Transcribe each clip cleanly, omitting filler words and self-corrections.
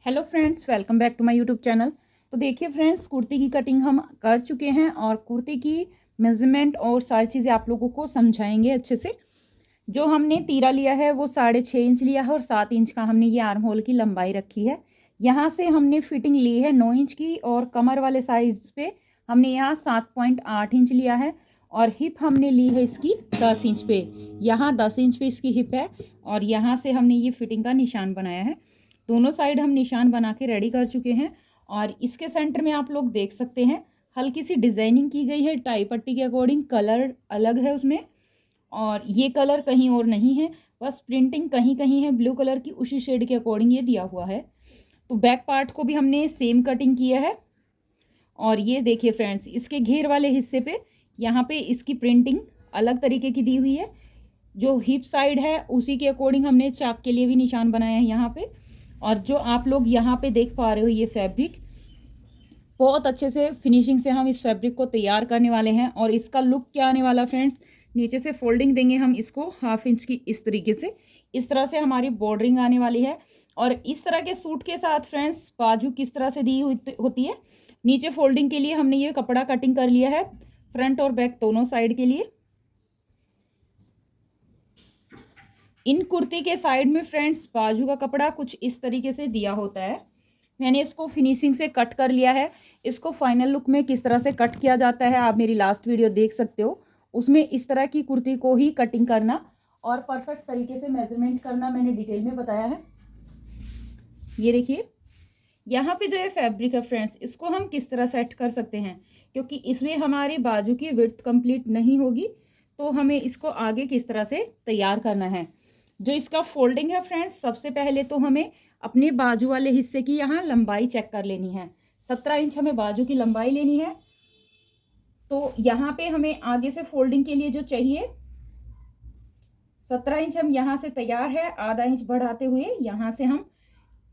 Hello friends, welcome back to my YouTube channel. तो देखिए friends, kurti की कटिंग हम कर चुके हैं और कुर्ती की मेजरमेंट और सारी चीज़ें आप लोगों को समझाएंगे अच्छे से। जो हमने तीरा लिया है वो 6.5 इंच लिया है और 7 इंच का हमने ये आर्म होल की लंबाई रखी है। यहाँ से हमने फिटिंग ली है 9 इंच की और कमर वाले साइज पे हमने यहाँ 7.8 इंच लिया है और हिप हमने ली है इसकी 10 इंच पे। यहाँ 10 इंच पे इसकी हिप है और यहाँ से हमने ये फिटिंग का निशान बनाया है। दोनों साइड हम निशान बना के रेडी कर चुके हैं और इसके सेंटर में आप लोग देख सकते हैं हल्की सी डिजाइनिंग की गई है टाई पट्टी के अकॉर्डिंग। कलर अलग है उसमें और ये कलर कहीं और नहीं है, बस प्रिंटिंग कहीं कहीं है ब्लू कलर की, उसी शेड के अकॉर्डिंग ये दिया हुआ है। तो बैक पार्ट को भी हमने सेम कटिंग किया है और ये देखिए फ्रेंड्स, इसके घेर वाले हिस्से पे यहाँ पे इसकी प्रिंटिंग अलग तरीके की दी हुई है। जो हिप साइड है उसी के अकॉर्डिंग हमने चाक के लिए भी निशान बनाया है यहाँ पे। और जो आप लोग यहाँ पे देख पा रहे हो ये फैब्रिक, बहुत अच्छे से फिनिशिंग से हम इस फैब्रिक को तैयार करने वाले हैं। और इसका लुक क्या आने वाला फ्रेंड्स, नीचे से फोल्डिंग देंगे हम इसको 1/2 इंच की, इस तरीके से, इस तरह से हमारी बॉर्डरिंग आने वाली है। और इस तरह के सूट के साथ फ्रेंड्स बाजू किस तरह से दी होती है, नीचे फोल्डिंग के लिए हमने ये कपड़ा कटिंग कर लिया है फ्रंट और बैक दोनों साइड के लिए। इन कुर्ती के साइड में फ्रेंड्स बाजू का कपड़ा कुछ इस तरीके से दिया होता है। मैंने इसको फिनिशिंग से कट कर लिया है। इसको फाइनल लुक में किस तरह से कट किया जाता है आप मेरी लास्ट वीडियो देख सकते हो, उसमें इस तरह की कुर्ती को ही कटिंग करना और परफेक्ट तरीके से मेजरमेंट करना मैंने डिटेल में बताया है। ये देखिए यहाँ पे जो ये फैब्रिक है फ्रेंड्स, इसको हम किस तरह सेट कर सकते हैं, क्योंकि इसमें हमारी बाजू की विड्थ कंप्लीट नहीं होगी, तो हमें इसको आगे किस तरह से तैयार करना है। जो इसका फोल्डिंग है फ्रेंड्स, सबसे पहले तो हमें अपने बाजू वाले हिस्से की यहाँ लंबाई चेक कर लेनी है। 17 इंच हमें बाजू की लंबाई लेनी है। तो यहाँ पे हमें आगे से फोल्डिंग के लिए जो चाहिए 17 इंच हम यहाँ से तैयार है। आधा इंच बढ़ाते हुए यहाँ से हम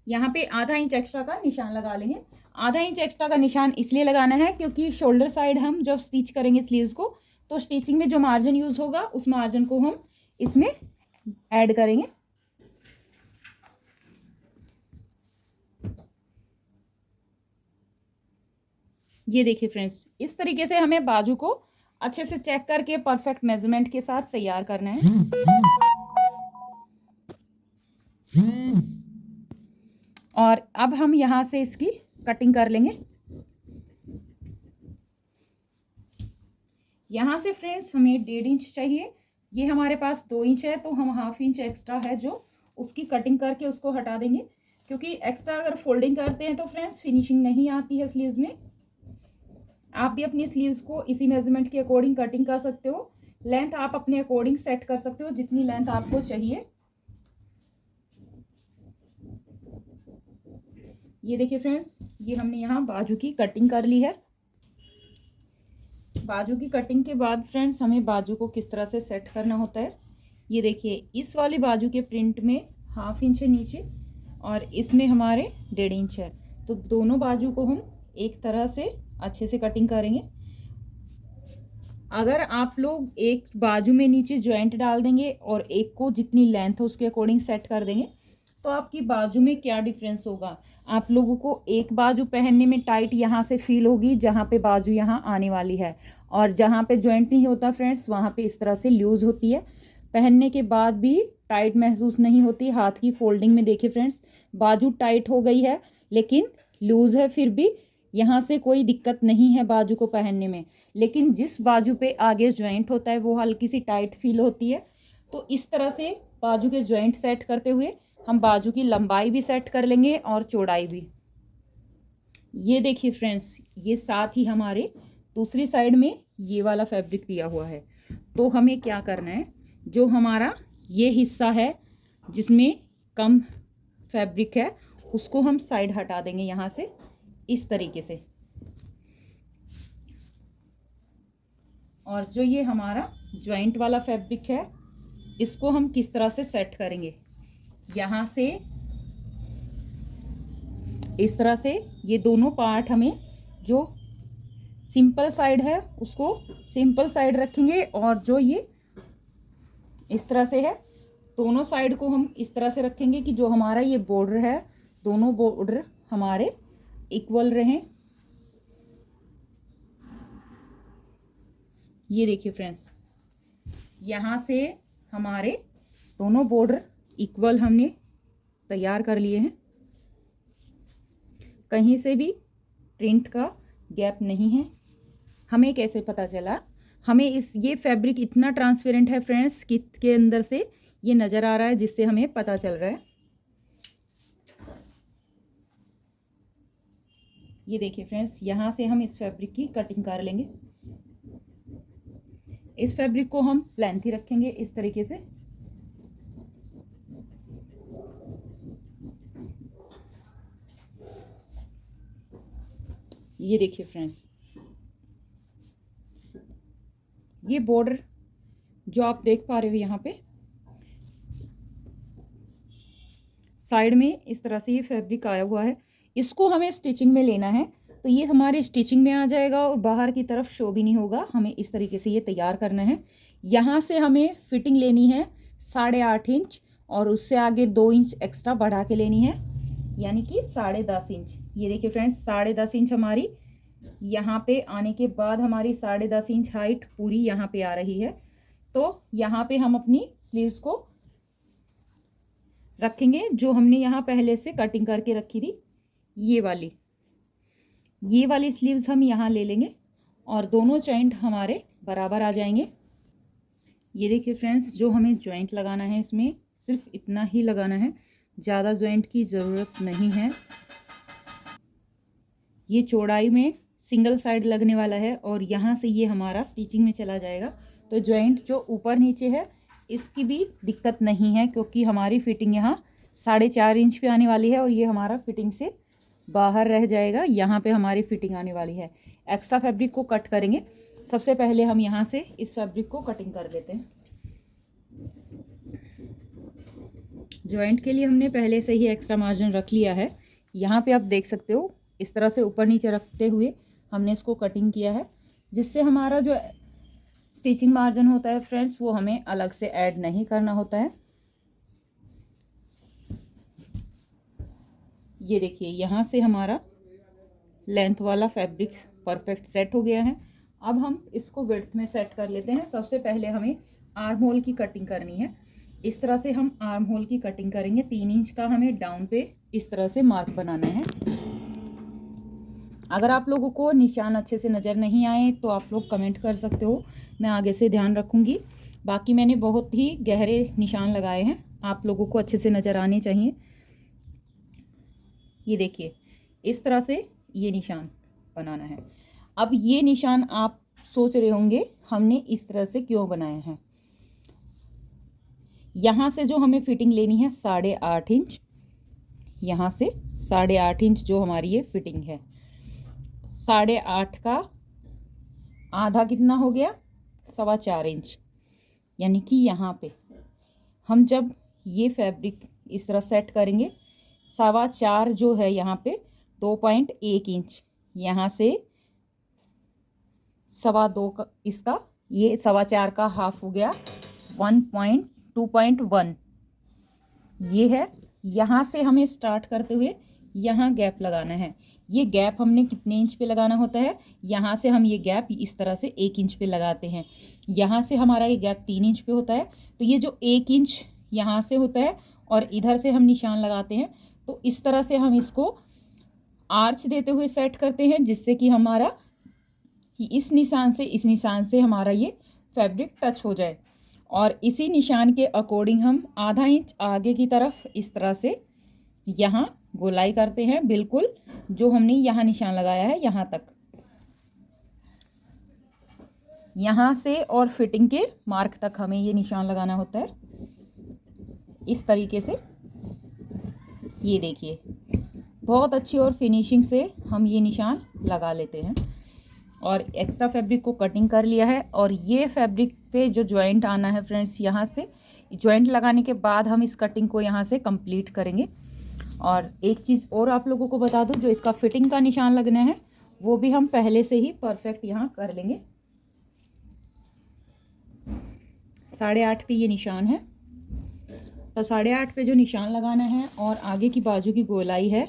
यहाँ पे आधा इंच एक्स्ट्रा का निशान लगा लेंगे। आधा इंच एक्स्ट्रा का निशान इसलिए लगाना है क्योंकि शोल्डर साइड हम जब स्टिच करेंगे स्लीव्स को, तो स्टिचिंग में जो मार्जिन यूज होगा उस मार्जिन को हम इसमें ऐड करेंगे। ये देखिए फ्रेंड्स, इस तरीके से हमें बाजू को अच्छे से चेक करके परफेक्ट मेजरमेंट के साथ तैयार करना है। और अब हम यहाँ से इसकी कटिंग कर लेंगे। यहाँ से फ्रेंड्स हमें 1.5 इंच चाहिए, ये हमारे पास 2 इंच है, तो हम 1/2 इंच एक्स्ट्रा है जो उसकी कटिंग करके उसको हटा देंगे, क्योंकि एक्स्ट्रा अगर फोल्डिंग करते हैं तो फ्रेंड्स फिनिशिंग नहीं आती है स्लीव्स में। आप भी अपनी स्लीव्स को इसी मेजरमेंट के अकॉर्डिंग कटिंग कर सकते हो। लेंथ आप अपने अकॉर्डिंग सेट कर सकते हो, जितनी लेंथ आपको चाहिए। ये देखिए फ्रेंड्स, ये हमने यहाँ बाजू की कटिंग कर ली है। बाजू की कटिंग के बाद फ्रेंड्स हमें बाजू को किस तरह से सेट करना होता है, ये देखिए, इस वाली बाजू के प्रिंट में 1/2 इंच है नीचे और इसमें हमारे 1.5 इंच है। तो दोनों बाजू को हम एक तरह से अच्छे से कटिंग करेंगे। अगर आप लोग एक बाजू में नीचे जॉइंट डाल देंगे और एक को जितनी लेंथ है उसके अकॉर्डिंग सेट कर देंगे, तो आपकी बाजू में क्या डिफरेंस होगा, आप लोगों को एक बाजू पहनने में टाइट यहाँ से फील होगी जहाँ पे बाजू यहाँ आने वाली है, और जहाँ पे जॉइंट नहीं होता फ्रेंड्स वहाँ पे इस तरह से लूज होती है। पहनने के बाद भी टाइट महसूस नहीं होती। हाथ की फोल्डिंग में देखिए फ्रेंड्स, बाजू टाइट हो गई है लेकिन लूज है, फिर भी यहाँ से कोई दिक्कत नहीं है बाजू को पहनने में। लेकिन जिस बाजू पे आगे जॉइंट होता है वो हल्की सी टाइट फील होती है। तो इस तरह से बाजू के जॉइंट सेट करते हुए हम बाजू की लंबाई भी सेट कर लेंगे और चौड़ाई भी। ये देखिए फ्रेंड्स, ये साथ ही हमारे दूसरी साइड में ये वाला फैब्रिक दिया हुआ है। तो हमें क्या करना है, जो हमारा ये हिस्सा है जिसमें कम फैब्रिक है उसको हम साइड हटा देंगे यहाँ से इस तरीके से। और जो ये हमारा जॉइंट वाला फैब्रिक है इसको हम किस तरह से सेट करेंगे, यहाँ से इस तरह से ये दोनों पार्ट हमें जो सिंपल साइड है उसको सिंपल साइड रखेंगे, और जो ये इस तरह से है दोनों साइड को हम इस तरह से रखेंगे कि जो हमारा ये बॉर्डर है दोनों बॉर्डर हमारे इक्वल रहें। ये देखिए फ्रेंड्स, यहाँ से हमारे दोनों बॉर्डर इक्वल हमने तैयार कर लिए हैं। कहीं से भी प्रिंट का गैप नहीं है। हमें कैसे पता चला? हमें ये फैब्रिक इतना ट्रांसपेरेंट है फ्रेंड्स, किट के अंदर से ये नज़र आ रहा है, जिससे हमें पता चल रहा है। ये देखिए फ्रेंड्स, यहाँ से हम इस फैब्रिक की कटिंग कर लेंगे। इस फैब्रिक को हम लेंथ ही रखेंगे इस तरीके से। ये देखिए फ्रेंड्स, ये बॉर्डर जो आप देख पा रहे हो यहाँ पे साइड में इस तरह से ये फैब्रिक आया हुआ है। इसको हमें स्टिचिंग में लेना है, तो ये हमारे स्टिचिंग में आ जाएगा और बाहर की तरफ शो भी नहीं होगा। हमें इस तरीके से ये तैयार करना है। यहाँ से हमें फिटिंग लेनी है 8.5 इंच और उससे आगे 2 इंच एक्स्ट्रा बढ़ा के लेनी है, यानी कि 10.5 इंच। ये देखिए फ्रेंड्स, 10.5 इंच हमारी यहाँ पे आने के बाद हमारी 10.5 इंच हाइट पूरी यहाँ पे आ रही है। तो यहाँ पे हम अपनी स्लीव्स को रखेंगे, जो हमने यहाँ पहले से कटिंग करके रखी थी। ये वाली स्लीव्स हम यहाँ ले लेंगे और दोनों जॉइंट हमारे बराबर आ जाएंगे। ये देखिए फ्रेंड्स, जो हमें जॉइंट लगाना है इसमें सिर्फ इतना ही लगाना है, ज़्यादा जॉइंट की ज़रूरत नहीं है। ये चौड़ाई में सिंगल साइड लगने वाला है और यहाँ से ये हमारा स्टिचिंग में चला जाएगा। तो जॉइंट जो ऊपर नीचे है इसकी भी दिक्कत नहीं है, क्योंकि हमारी फिटिंग यहाँ 4.5 इंच पे आने वाली है और ये हमारा फिटिंग से बाहर रह जाएगा। यहाँ पे हमारी फिटिंग आने वाली है। एक्स्ट्रा फैब्रिक को कट करेंगे। सबसे पहले हम यहाँ से इस फैब्रिक को कटिंग कर लेते हैं। जॉइंट के लिए हमने पहले से ही एक्स्ट्रा मार्जिन रख लिया है। यहाँ पे आप देख सकते हो, इस तरह से ऊपर नीचे रखते हुए हमने इसको कटिंग किया है, जिससे हमारा जो स्टिचिंग मार्जिन होता है फ्रेंड्स, वो हमें अलग से ऐड नहीं करना होता है। ये देखिए, यहाँ से हमारा लेंथ वाला फैब्रिक परफेक्ट सेट हो गया है। अब हम इसको विड्थ में सेट कर लेते हैं। सबसे पहले हमें आर्म होल की कटिंग करनी है। इस तरह से हम आर्म होल की कटिंग करेंगे। 3 इंच का हमें डाउन पे इस तरह से मार्क बनाना है। अगर आप लोगों को निशान अच्छे से नज़र नहीं आए तो आप लोग कमेंट कर सकते हो, मैं आगे से ध्यान रखूँगी। बाकी मैंने बहुत ही गहरे निशान लगाए हैं, आप लोगों को अच्छे से नज़र आने चाहिए। ये देखिए, इस तरह से ये निशान बनाना है। अब ये निशान आप सोच रहे होंगे हमने इस तरह से क्यों बनाए हैं। यहाँ से जो हमें फिटिंग लेनी है 8.5 इंच, यहाँ से 8.5 इंच जो हमारी ये फिटिंग है, 8.5 का आधा कितना हो गया, 4.25 इंच। यानी कि यहाँ पे हम जब ये फैब्रिक इस तरह सेट करेंगे, 4.25 जो है यहाँ पे 2.1 इंच, यहाँ से 2.25 का, इसका ये 4.25 का हाफ हो गया 2.1 ये है। यहाँ से हमें स्टार्ट करते हुए यहाँ गैप लगाना है। ये गैप हमने कितने इंच पे लगाना होता है, यहाँ से हम ये गैप इस तरह से 1 इंच पे लगाते हैं। यहाँ से हमारा ये गैप 3 इंच पे होता है, तो ये जो 1 इंच यहाँ से होता है और इधर से हम निशान लगाते हैं, तो इस तरह से हम इसको आर्च देते हुए सेट करते हैं, जिससे कि हमारा इस निशान से हमारा ये फैब्रिक टच हो जाए। और इसी निशान के अकॉर्डिंग हम आधा इंच आगे की तरफ इस तरह से यहाँ गोलाई करते हैं, बिल्कुल जो हमने यहाँ निशान लगाया है यहाँ तक, यहाँ से और फिटिंग के मार्क तक हमें ये निशान लगाना होता है इस तरीके से। ये देखिए, बहुत अच्छी और फिनिशिंग से हम ये निशान लगा लेते हैं। और एक्स्ट्रा फैब्रिक को कटिंग कर लिया है और ये फैब्रिक पे जो जॉइंट आना है फ्रेंड्स, यहाँ से जॉइंट लगाने के बाद हम इस कटिंग को यहाँ से कंप्लीट करेंगे। और एक चीज़ और आप लोगों को बता दूं, जो इसका फिटिंग का निशान लगना है वो भी हम पहले से ही परफेक्ट यहाँ कर लेंगे। 8.5 पे ये निशान है, तो 8.5 पे जो निशान लगाना है और आगे की बाजू की गोलाई है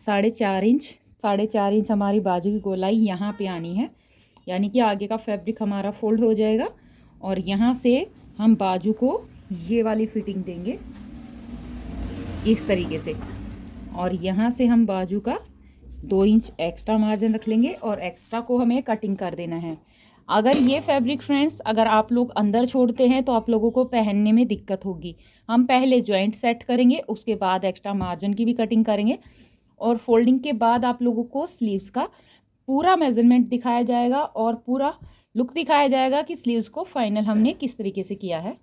4.5 इंच। 4.5 इंच हमारी बाजू की गोलाई यहाँ पे आनी है, यानी कि आगे का फैब्रिक हमारा फोल्ड हो जाएगा और यहाँ से हम बाजू को ये वाली फिटिंग देंगे इस तरीके से, और यहाँ से हम बाजू का 2 इंच एक्स्ट्रा मार्जिन रख लेंगे और एक्स्ट्रा को हमें कटिंग कर देना है। अगर ये फैब्रिक फ्रेंड्स अगर आप लोग अंदर छोड़ते हैं तो आप लोगों को पहनने में दिक्कत होगी। हम पहले जॉइंट सेट करेंगे, उसके बाद एक्स्ट्रा मार्जिन की भी कटिंग करेंगे और फोल्डिंग के बाद आप लोगों को स्लीव्स का पूरा मेजरमेंट दिखाया जाएगा और पूरा लुक दिखाया जाएगा कि स्लीव्स को फाइनल हमने किस तरीके से किया है।